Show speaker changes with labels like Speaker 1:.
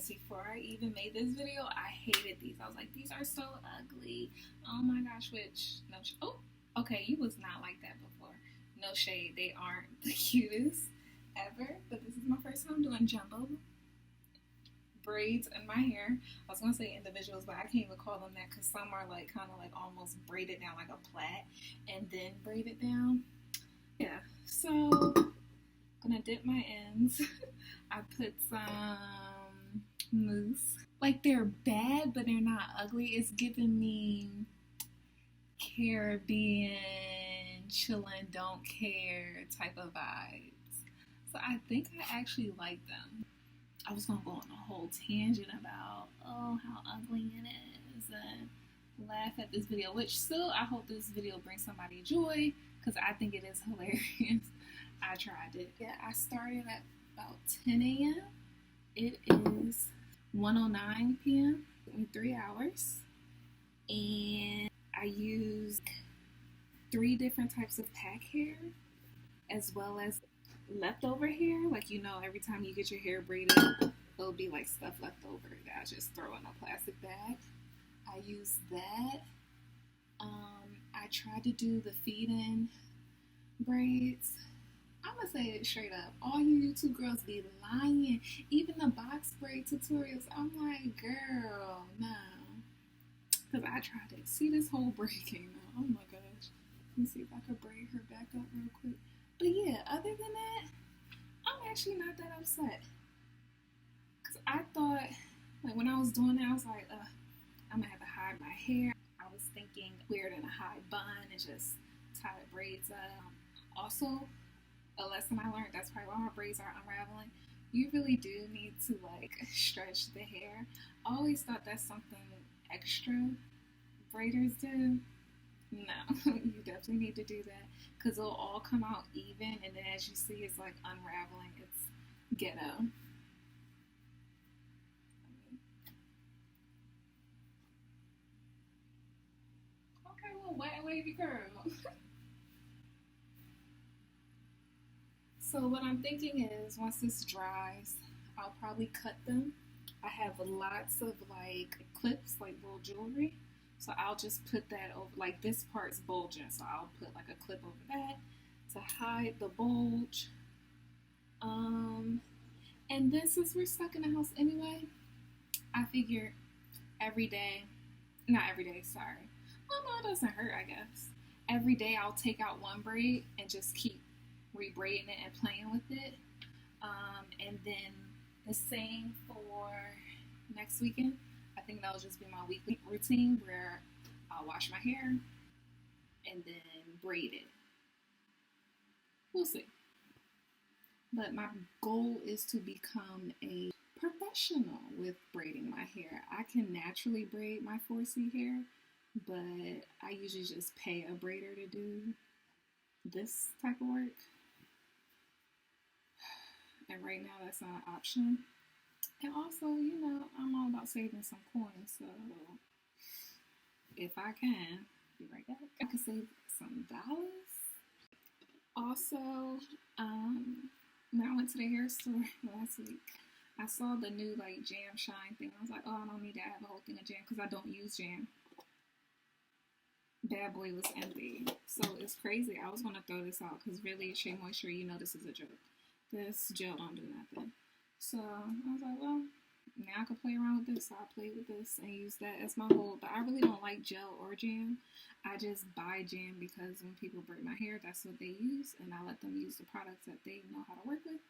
Speaker 1: honest, before I even made this video, I hated these. I was like, these are so ugly. Oh my gosh, which, no, oh, okay, you was not like that before. No shade, they aren't the cutest ever, but this is my first time doing jumbo braids in my hair. I was gonna say individuals, but I can't even call them that because some are like kind of like almost braided down like a plait and then braided down. Yeah, so gonna dip my ends. I put some mousse. Like, they're bad, but they're not ugly. It's giving me Caribbean, chillin', don't care type of vibes. So I think I actually like them. I was gonna go on a whole tangent about, oh, how ugly it is, and laugh at this video, which still, I hope this video brings somebody joy, because I think it is hilarious. I tried it. Yeah, I started at about 10 a.m. It is 1:09 p.m. in 3 hours. And I used 3 different types of pack hair, as well as leftover hair. Like, you know, every time you get your hair braided, there'll be like stuff left over that I just throw in a plastic bag. I used that. I tried to do the feed-in braids. I'm gonna say it straight up. All you YouTube girls be lying. Even the box braid tutorials, I'm like, girl, no. Because I tried it. See, this whole braid came out. Oh my gosh. Let me see if I could braid her back up real quick. But yeah, other than that, I'm actually not that upset. Because I thought, like, when I was doing that, I was like, I'm gonna have to hide my hair. I was thinking wear it in a high bun and just tie the braids up. Also, a lesson I learned, that's probably why my braids are unraveling. You really do need to like stretch the hair. I always thought that's something extra braiders do. No, you definitely need to do that because it'll all come out even, and then as you see, it's like unraveling. It's ghetto. Okay, well, wet and wavy curl. So what I'm thinking is, once this dries, I'll probably cut them. I have lots of like clips, like little jewelry. So I'll just put that over, like this part's bulging. So I'll put like a clip over that to hide the bulge. And then since we're stuck in the house anyway, I figure not every day, sorry. Well, no, it doesn't hurt, I guess. Every day I'll take out one braid and just keep rebraiding it and playing with it. And then the same for next weekend. I think that'll just be my weekly routine where I'll wash my hair and then braid it. We'll see. But my goal is to become a professional with braiding my hair. I can naturally braid my 4C hair, but I usually just pay a braider to do this type of work. And right now that's not an option. And also, you know, I'm all about saving some coins, so if I can, be right back. I can save some dollars. Also, when I went to the hair store last week, I saw the new like jam shine thing. I was like, oh, I don't need to have a whole thing of jam because I don't use jam. Bad boy was empty, so it's crazy. I was gonna throw this out because really, Shea Moisture, you know, this is a joke. This gel don't do nothing. So I was like, well, now I can play around with this. So I'll play with this and use that as my hold. But I really don't like gel or jam. I just buy jam because when people braid my hair, that's what they use. And I let them use the products that they know how to work with.